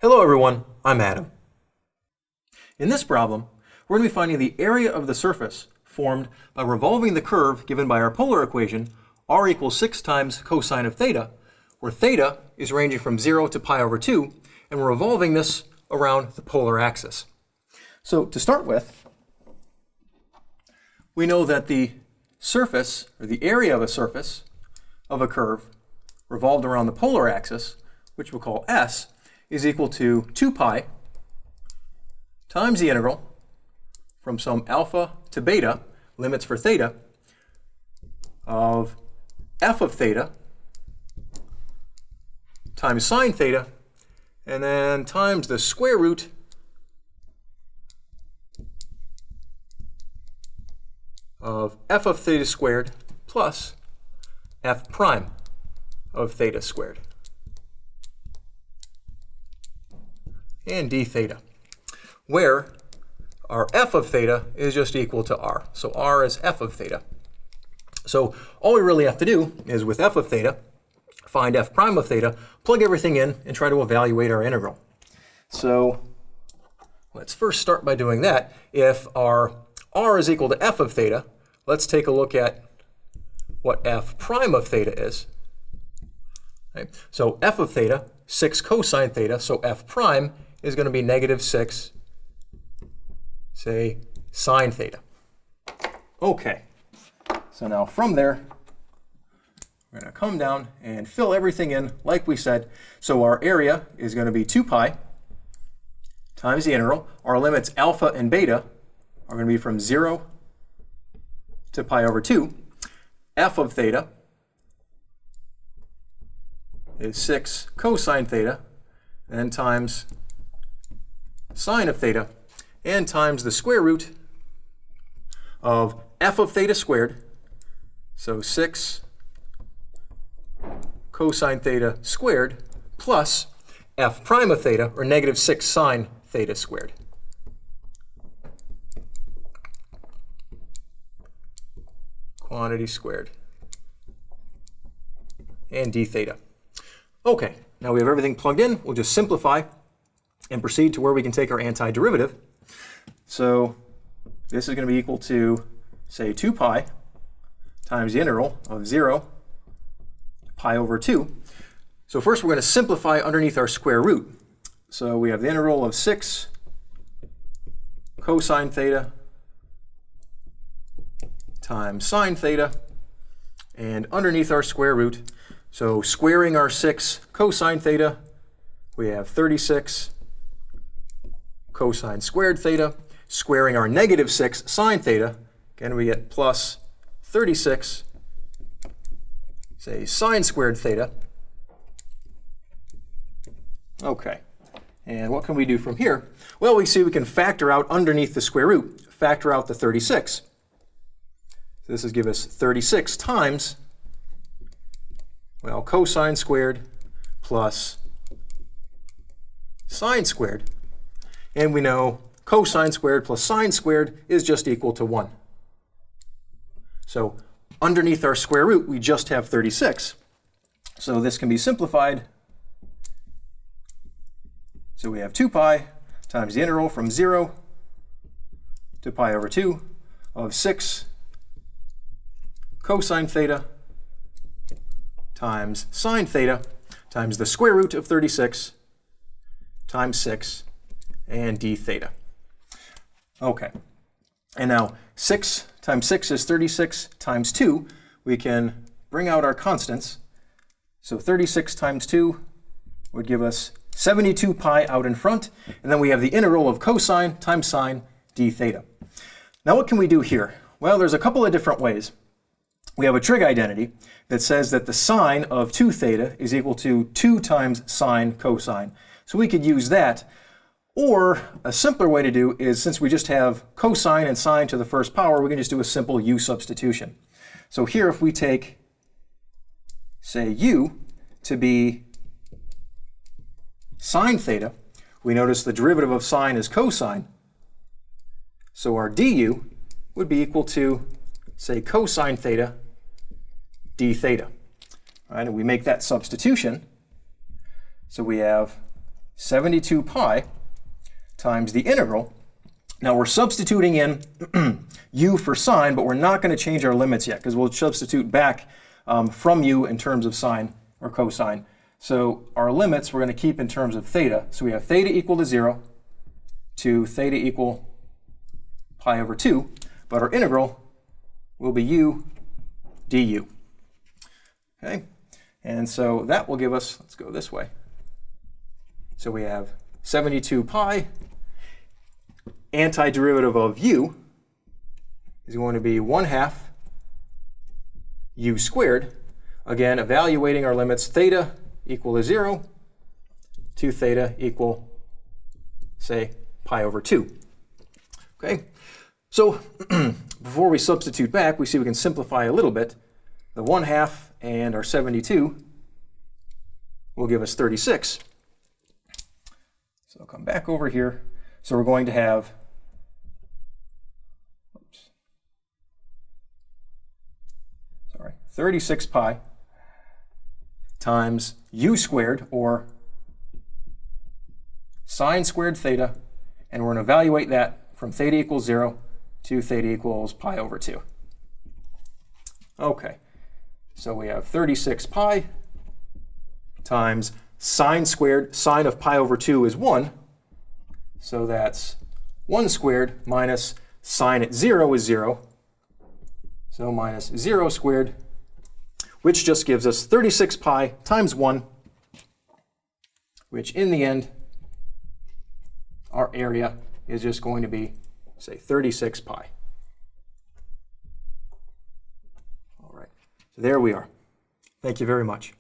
Hello everyone, I'm Adam. In this problem, we're going to be finding the area of the surface formed by revolving the curve given by our polar equation, r equals 6 times cosine of theta, where theta is ranging from 0 to pi over 2, and we're revolving this around the polar axis. So to start with, we know that the surface, or the area of a surface of a curve revolved around the polar axis, which we'll call S, is equal to 2 pi times the integral from some alpha to beta, limits for theta, of f of theta times sine theta, and then times the square root of f of theta squared plus f prime of theta squared, and d theta, where our f of theta is just equal to r. So r is f of theta. So all we really have to do is, with f of theta, find f prime of theta, plug everything in, and try to evaluate our integral. So let's first start by doing that. If our r is equal to f of theta, let's take a look at what f prime of theta is. Okay. So f of theta, 6 cosine theta, so f prime is going to be negative 6, say, sine theta. Okay, so now from there, we're going to come down and fill everything in like we said. So our area is going to be 2 pi times the integral. Our limits alpha and beta are going to be from 0 to pi over 2. F of theta is 6 cosine theta, and times sine of theta, and times the square root of f of theta squared, so 6 cosine theta squared, plus f prime of theta, or negative 6 sine theta squared. Quantity squared, and d theta. Okay, now we have everything plugged in. We'll just simplify and proceed to where we can take our antiderivative. So this is going to be equal to, say, 2 pi times the integral of 0 pi over 2. So first we're going to simplify underneath our square root. So we have the integral of 6 cosine theta times sine theta, and underneath our square root, so squaring our 6 cosine theta, we have 36 cosine squared theta. Squaring our negative 6 sine theta, again we get plus 36, say, sine squared theta. Okay, and what can we do from here? Well, we see we can factor out underneath the square root, factor out the 36. So this is give us 36 times, well, cosine squared plus sine squared. And we know cosine squared plus sine squared is just equal to 1. So underneath our square root, we just have 36. So this can be simplified. So we have 2 pi times the integral from 0 to pi over 2 of 6 cosine theta times sine theta times the square root of 36 times 6, and d theta. Okay, and now 6 times 6 is 36 times 2. We can bring out our constants. So 36 times 2 would give us 72 pi out in front, and then we have the integral of cosine times sine d theta. Now what can we do here? Well, there's a couple of different ways. We have a trig identity that says that the sine of 2 theta is equal to 2 times sine cosine. So we could use that. Or a simpler way to do is, since we just have cosine and sine to the first power, we can just do a simple u substitution. So here, if we take, say, u to be sine theta, we notice the derivative of sine is cosine. So our du would be equal to, say, cosine theta d theta. All right, and we make that substitution. So we have 72 pi times the integral. Now we're substituting in u for sine, but we're not going to change our limits yet because we'll substitute back from u in terms of sine or cosine. So our limits we're going to keep in terms of theta. So we have theta equal to 0 to theta equal pi over 2, but our integral will be u du. Okay, and so that will give us, let's go this way. So we have 72 pi, antiderivative of u is going to be 1/2 u squared. Again, evaluating our limits, theta equal to 0 to theta equal, say, pi over 2. Okay, so before we substitute back, we see we can simplify a little bit. The 1/2 and our 72 will give us 36. So I'll come back over here. So we're going to have, 36 pi times u squared, or sine squared theta, and we're going to evaluate that from theta equals 0 to theta equals pi over 2. Okay, so we have 36 pi times sine squared. Sine of pi over 2 is 1, so that's 1 squared minus sine at 0 is 0, so minus 0 squared, which just gives us 36 pi times 1, which in the end, our area is just going to be, say, 36 pi. All right, so there we are. Thank you very much.